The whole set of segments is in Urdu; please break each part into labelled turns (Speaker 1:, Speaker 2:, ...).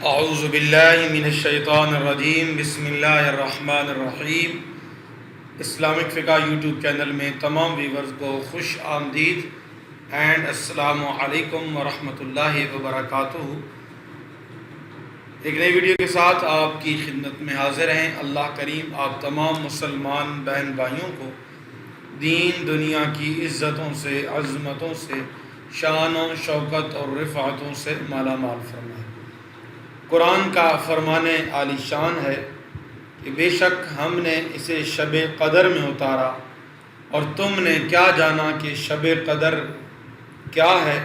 Speaker 1: اعوذ باللہ من الشیطان الرجیم، بسم اللہ الرحمن الرحیم۔ اسلامک فقہ یوٹیوب چینل میں تمام ویورز کو خوش آمدید اینڈ السلام علیکم ورحمۃ اللہ وبرکاتہ۔ ایک نئی ویڈیو کے ساتھ آپ کی خدمت میں حاضر ہیں۔ اللہ کریم آپ تمام مسلمان بہن بھائیوں کو دین دنیا کی عزتوں سے، عظمتوں سے، شان و شوکت اور رفعتوں سے مالا مال فرمائے۔ قرآن کا فرمان عالی شان ہے کہ بے شک ہم نے اسے شب قدر میں اتارا، اور تم نے کیا جانا کہ شب قدر کیا ہے؟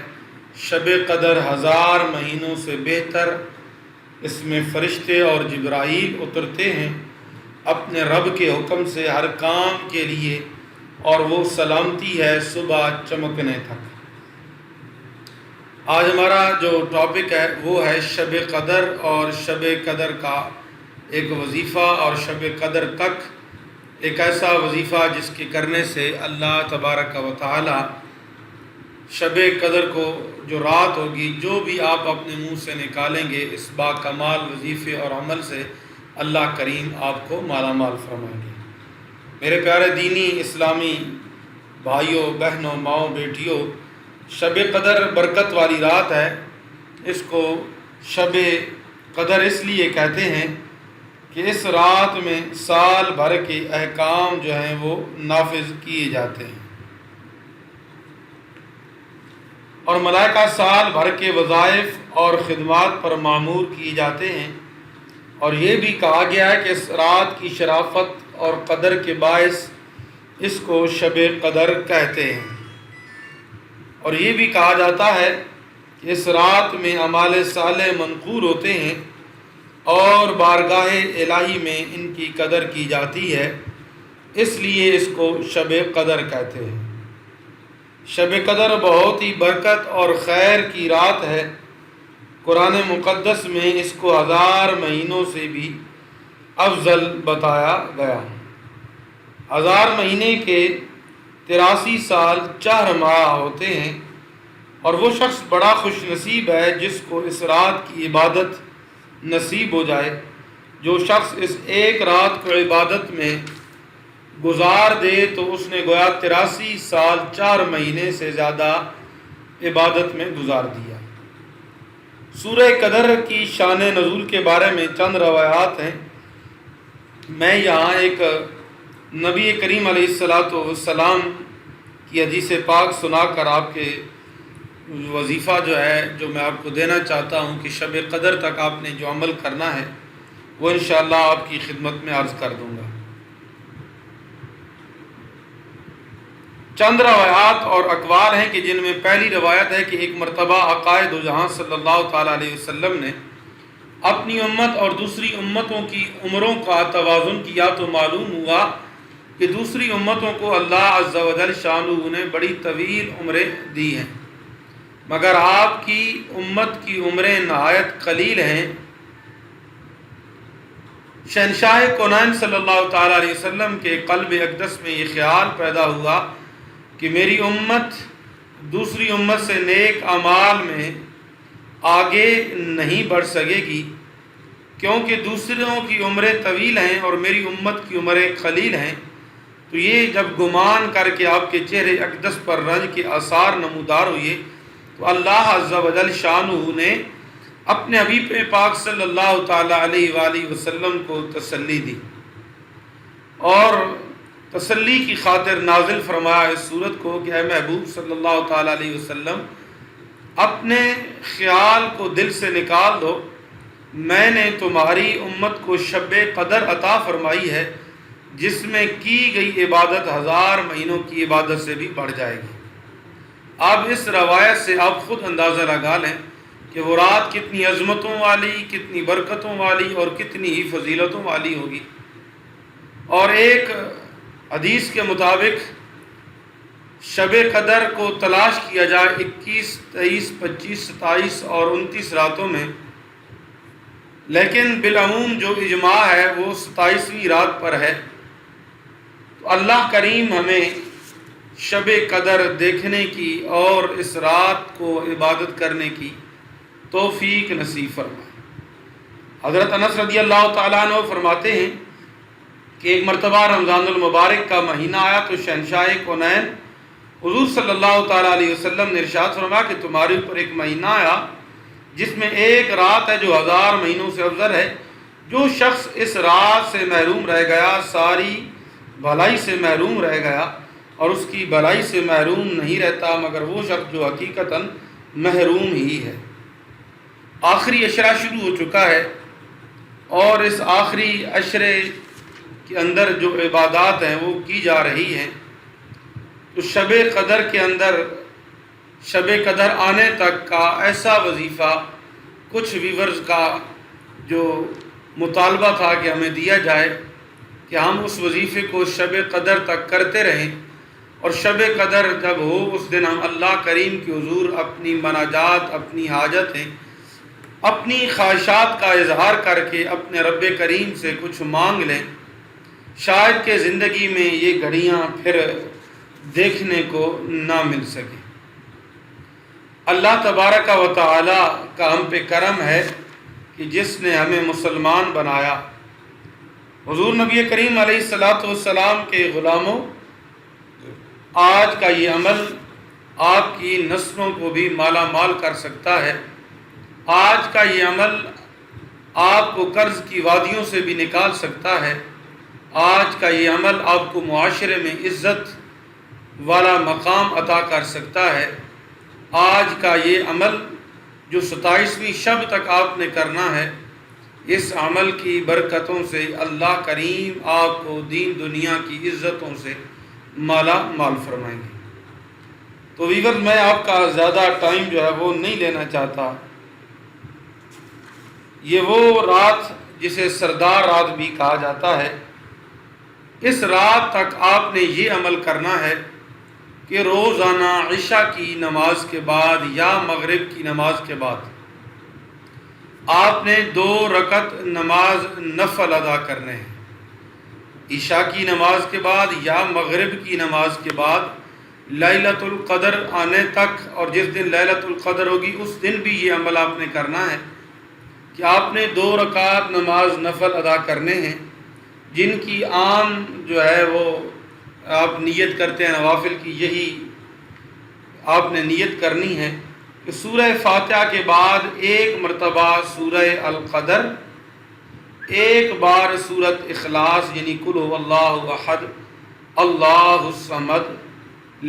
Speaker 1: شب قدر 1000 مہینوں سے بہتر، اس میں فرشتے اور جبرائیل اترتے ہیں اپنے رب کے حکم سے ہر کام کے لیے، اور وہ سلامتی ہے صبح چمکنے تک۔ آج ہمارا جو ٹاپک ہے وہ ہے شب قدر، اور شب قدر کا ایک وظیفہ، اور شب قدر تک ایک ایسا وظیفہ جس کے کرنے سے اللہ تبارک و تعالی شب قدر کو جو رات ہوگی، جو بھی آپ اپنے منہ سے نکالیں گے اس با کمال وظیفے اور عمل سے اللہ کریم آپ کو مالا مال فرمائیں گے۔ میرے پیارے دینی اسلامی بھائیوں، بہنوں، ماؤں، بیٹیوں، شب قدر برکت والی رات ہے۔ اس کو شب قدر اس لیے کہتے ہیں کہ اس رات میں سال بھر کے احکام جو ہیں وہ نافذ کیے جاتے ہیں، اور ملائکہ سال بھر کے وظائف اور خدمات پر معمور کیے جاتے ہیں۔ اور یہ بھی کہا گیا ہے کہ اس رات کی شرافت اور قدر کے باعث اس کو شب قدر کہتے ہیں۔ اور یہ بھی کہا جاتا ہے کہ اس رات میں اعمال صالح منقور ہوتے ہیں، اور بارگاہ الہی میں ان کی قدر کی جاتی ہے، اس لیے اس کو شب قدر کہتے ہیں۔ شب قدر بہت ہی برکت اور خیر کی رات ہے۔ قرآن مقدس میں اس کو 1000 مہینوں سے بھی افضل بتایا گیا۔ 1000 مہینے کے 83 سال 4 ماہ ہوتے ہیں، اور وہ شخص بڑا خوش نصیب ہے جس کو اس رات کی عبادت نصیب ہو جائے۔ جو شخص اس ایک رات کو عبادت میں گزار دے تو اس نے گویا 83 سال 4 مہینے سے زیادہ عبادت میں گزار دیا۔ سورہ قدر کی شان نزول کے بارے میں چند روایات ہیں۔ میں یہاں ایک نبی کریم علیہ السلام کی حدیث پاک سنا کر آپ کے وظیفہ جو ہے جو میں آپ کو دینا چاہتا ہوں کہ شب قدر تک آپ نے جو عمل کرنا ہے وہ انشاءاللہ آپ کی خدمت میں عرض کر دوں گا۔ چند روایات اور اقوال ہیں کہ جن میں پہلی روایت ہے کہ ایک مرتبہ آقائے دو جہاں صلی اللہ تعالیٰ علیہ وسلم نے اپنی امت اور دوسری امتوں کی عمروں کا توازن کیا تو معلوم ہوا کہ دوسری امتوں کو اللہ عز و جل شانہ نے بڑی طویل عمریں دی ہیں، مگر آپ کی امت کی عمریں نہایت قلیل ہیں۔ شہنشاہ کونین صلی اللہ تعالیٰ علیہ وسلم کے قلب اقدس میں یہ خیال پیدا ہوا کہ میری امت دوسری امت سے نیک اعمال میں آگے نہیں بڑھ سکے گی، کیونکہ دوسروں کی عمریں طویل ہیں اور میری امت کی عمریں قلیل ہیں۔ تو یہ جب گمان کر کے آپ کے چہرے اقدس پر رنج کے آثار نمودار ہوئے تو اللہ عز و جل شانہ نے اپنے حبیب پاک صلی اللہ تعالیٰ علیہ وآلہ وسلم کو تسلی دی، اور تسلی کی خاطر نازل فرمایا اس صورت کو کہ اے محبوب صلی اللہ تعالیٰ علیہ وسلم، اپنے خیال کو دل سے نکال دو، میں نے تمہاری امت کو شب قدر عطا فرمائی ہے جس میں کی گئی عبادت 1000 مہینوں کی عبادت سے بھی بڑھ جائے گی۔ اب اس روایت سے آپ خود اندازہ لگا لیں کہ وہ رات کتنی عظمتوں والی، کتنی برکتوں والی اور کتنی ہی فضیلتوں والی ہوگی۔ اور ایک حدیث کے مطابق شب قدر کو تلاش کیا جائے 21، 23، 25، 27 اور 29 راتوں میں، لیکن بالعموم جو اجماع ہے وہ 27ویں رات پر ہے۔ تو اللہ کریم ہمیں شب قدر دیکھنے کی اور اس رات کو عبادت کرنے کی توفیق نصیب فرمائے۔ حضرت انس رضی اللہ تعالیٰ عنہ فرماتے ہیں کہ ایک مرتبہ رمضان المبارک کا مہینہ آیا تو شہنشاہ کونین حضور صلی اللہ تعالیٰ علیہ وسلم نے ارشاد فرمایا کہ تمہارے اوپر ایک مہینہ آیا جس میں ایک رات ہے جو 1000 مہینوں سے افضل ہے. جو شخص اس رات سے محروم رہ گیا ساری بھلائی سے محروم رہ گیا، اور اس کی بھلائی سے محروم نہیں رہتا مگر وہ شخص جو حقیقتاً محروم ہی ہے. آخری عشرہ شروع ہو چکا ہے، اور اس آخری عشرے کے اندر جو عبادات ہیں وہ کی جا رہی ہیں. تو شب قدر کے اندر شب قدر آنے تک کا ایسا وظیفہ، کچھ ویورز کا جو مطالبہ تھا کہ ہمیں دیا جائے کہ ہم اس وظیفے کو شب قدر تک کرتے رہیں، اور شب قدر جب ہو اس دن ہم اللہ کریم کے حضور اپنی مناجات، اپنی حاجتیں، اپنی خواہشات کا اظہار کر کے اپنے رب کریم سے کچھ مانگ لیں. شاید کہ زندگی میں یہ گھڑیاں پھر دیکھنے کو نہ مل سکے. اللہ تبارک و تعالی کا ہم پہ کرم ہے کہ جس نے ہمیں مسلمان بنایا. حضور نبی کریم علیہ الصلاۃ والسلام کے غلاموں، آج کا یہ عمل آپ کی نسلوں کو بھی مالا مال کر سکتا ہے. آج کا یہ عمل آپ کو قرض کی وادیوں سے بھی نکال سکتا ہے. آج کا یہ عمل آپ کو معاشرے میں عزت والا مقام عطا کر سکتا ہے. آج کا یہ عمل جو 27ویں شب تک آپ نے کرنا ہے، اس عمل کی برکتوں سے اللہ کریم آپ کو دین دنیا کی عزتوں سے مالا مال فرمائیں گے. تو ویور، میں آپ کا زیادہ ٹائم جو ہے وہ نہیں لینا چاہتا. یہ وہ رات جسے سردار رات بھی کہا جاتا ہے، اس رات تک آپ نے یہ عمل کرنا ہے کہ روزانہ عشاء کی نماز کے بعد یا مغرب کی نماز کے بعد آپ نے 2 رکعت نماز نفل ادا کرنے ہیں. عشاء کی نماز کے بعد یا مغرب کی نماز کے بعد لیلۃ القدر آنے تک، اور جس دن لیلۃ القدر ہوگی اس دن بھی یہ عمل آپ نے کرنا ہے کہ آپ نے 2 رکعت نماز نفل ادا کرنے ہیں، جن کی عام جو ہے وہ آپ نیت کرتے ہیں نوافل کی. یہی آپ نے نیت کرنی ہے کہ سورہ فاتحہ کے بعد 1 مرتبہ سورہ القدر، 1 بار سورۃ اخلاص یعنی قل هو اللہ احد اللہ الصمد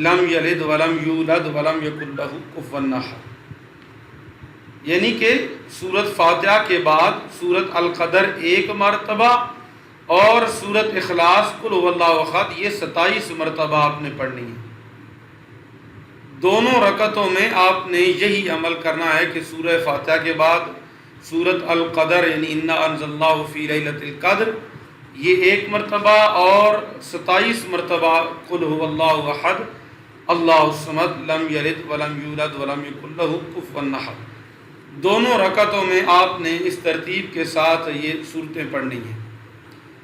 Speaker 1: لم یلد ولم یولد ولم یکن لہ کفوا احد، یعنی کہ سورۃ فاتحہ کے بعد سورۃ القدر 1 مرتبہ اور سورۃ اخلاص قل هو اللہ احد، یہ 27 مرتبہ آپ نے پڑھنی ہے. دونوں رکعتوں میں آپ نے یہی عمل کرنا ہے کہ سورہ فاتحہ کے بعد سورۃ القدر یعنی انا انزلناہ فی لیلۃ القدر یہ 1 مرتبہ، اور 27 مرتبہ قل هو اللہ احد اللہ الصمد لم یلد ولم یولد ولم یکن لہ کفوا احد. دونوں رکعتوں میں آپ نے اس ترتیب کے ساتھ یہ صورتیں پڑھنی ہیں.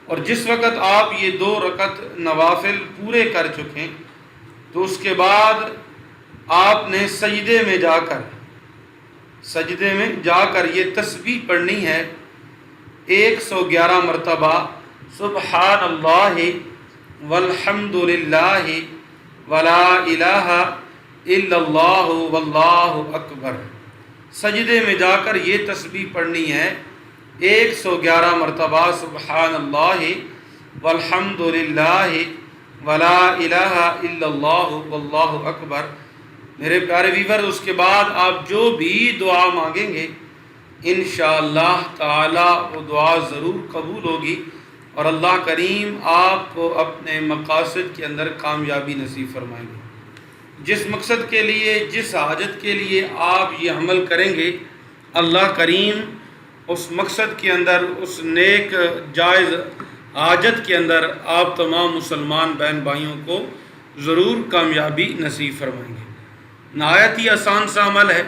Speaker 1: اور جس وقت آپ یہ 2 رکعت نوافل پورے کر چکیں تو اس کے بعد آپ نے سجدے میں جا کر یہ تسبیح پڑھنی ہے 111 مرتبہ، سبحان اللہ والحمد للہ ولا الہ الا اللہ واللہ اکبر. سجدے میں جا کر یہ تسبیح پڑھنی ہے 111 مرتبہ، سبحان اللہ والحمد للہ ولا الہ الا اللہ واللہ اکبر. میرے پیارے ویور، اس کے بعد آپ جو بھی دعا مانگیں گے انشاءاللہ تعالی وہ دعا ضرور قبول ہوگی، اور اللہ کریم آپ کو اپنے مقاصد کے اندر کامیابی نصیب فرمائیں گے. جس مقصد کے لیے، جس حاجت کے لیے آپ یہ عمل کریں گے، اللہ کریم اس مقصد کے اندر، اس نیک جائز حاجت کے اندر آپ تمام مسلمان بہن بھائیوں کو ضرور کامیابی نصیب فرمائیں گے. نہایت ہی آسان سا عمل ہے.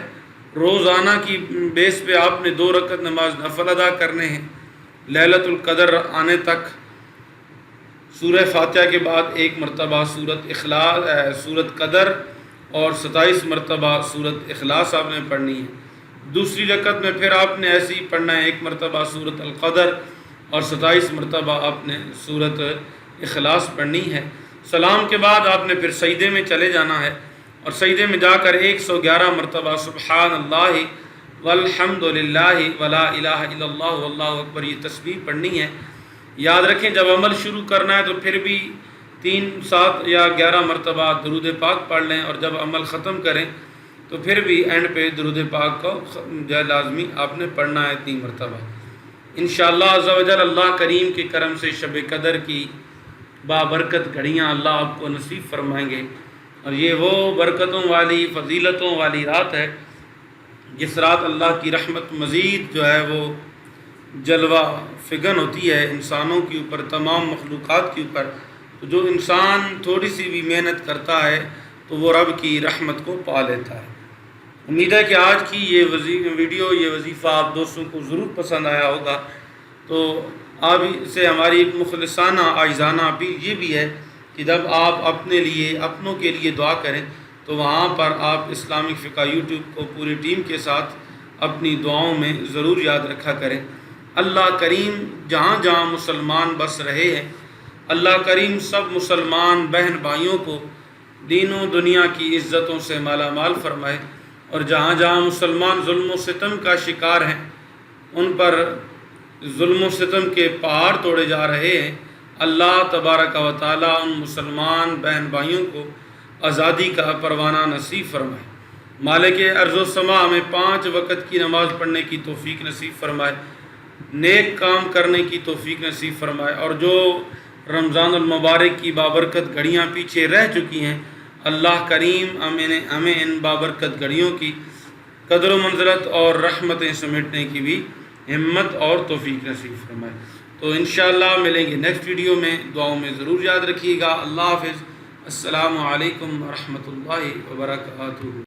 Speaker 1: روزانہ کی بیس پہ آپ نے 2 رکعت نماز نفل ادا کرنے ہیں. لیلۃ القدر آنے تک سورہ فاتحہ کے بعد 1 مرتبہ سورۃ قدر اور 27 مرتبہ سورۃ اخلاص آپ نے پڑھنی ہے. دوسری رکعت میں پھر آپ نے ایسے ہی پڑھنا ہے، 1 مرتبہ سورۃ القدر اور 27 مرتبہ آپ نے سورۃ اخلاص پڑھنی ہے۔ سلام کے بعد آپ نے پھر سجدے میں چلے جانا ہے اور سجدے میں جا کر 111 مرتبہ سبحان اللہ والحمد للہ ولا الہ الا اللہ واللہ اکبر یہ تسبیح پڑھنی ہے۔ یاد رکھیں جب عمل شروع کرنا ہے تو پھر بھی 3، 7 یا 11 مرتبہ درود پاک پڑھ لیں، اور جب عمل ختم کریں تو پھر بھی اینڈ پہ درود پاک کو جو ہے لازمی آپ نے پڑھنا ہے 3 مرتبہ۔ انشاءاللہ عز و جل اللہ کریم کے کرم سے شب قدر کی بابرکت گھڑیاں اللہ آپ کو نصیب فرمائیں گے، اور یہ وہ برکتوں والی فضیلتوں والی رات ہے جس رات اللہ کی رحمت مزید جو ہے وہ جلوہ فگن ہوتی ہے انسانوں کے اوپر، تمام مخلوقات کے اوپر۔ تو جو انسان تھوڑی سی بھی محنت کرتا ہے تو وہ رب کی رحمت کو پا لیتا ہے۔ امید ہے کہ آج کی یہ ویڈیو، یہ وظیفہ آپ دوستوں کو ضرور پسند آیا ہوگا۔ تو آپ سے ہماری ایک مخلصانہ عاجزانہ اپیل یہ بھی ہے کہ جب آپ اپنے لیے، اپنوں کے لیے دعا کریں تو وہاں پر آپ اسلامک فقہ یوٹیوب کو پوری ٹیم کے ساتھ اپنی دعاؤں میں ضرور یاد رکھا کریں۔ اللہ کریم جہاں جہاں مسلمان بس رہے ہیں، اللہ کریم سب مسلمان بہن بھائیوں کو دین و دنیا کی عزتوں سے مالا مال فرمائے، اور جہاں جہاں مسلمان ظلم و ستم کا شکار ہیں، ان پر ظلم و ستم کے پہاڑ توڑے جا رہے ہیں، اللہ تبارک و تعالیٰ ان مسلمان بہن بھائیوں کو آزادی کا پروانہ نصیب فرمائے۔ مالک ارض و سما ہمیں 5 وقت کی نماز پڑھنے کی توفیق نصیب فرمائے، نیک کام کرنے کی توفیق نصیب فرمائے، اور جو رمضان المبارک کی بابرکت گھڑیاں پیچھے رہ چکی ہیں، اللہ کریم ہمیں ان بابرکت گھڑیوں کی قدر و منزلت اور رحمتیں سمیٹنے کی بھی ہمت اور توفیق نصیب فرمائے۔ تو انشاءاللہ ملیں گے نیکسٹ ویڈیو میں، دعاؤں میں ضرور یاد رکھیے گا۔ اللہ حافظ، السلام علیکم ورحمۃ اللہ وبرکاتہ۔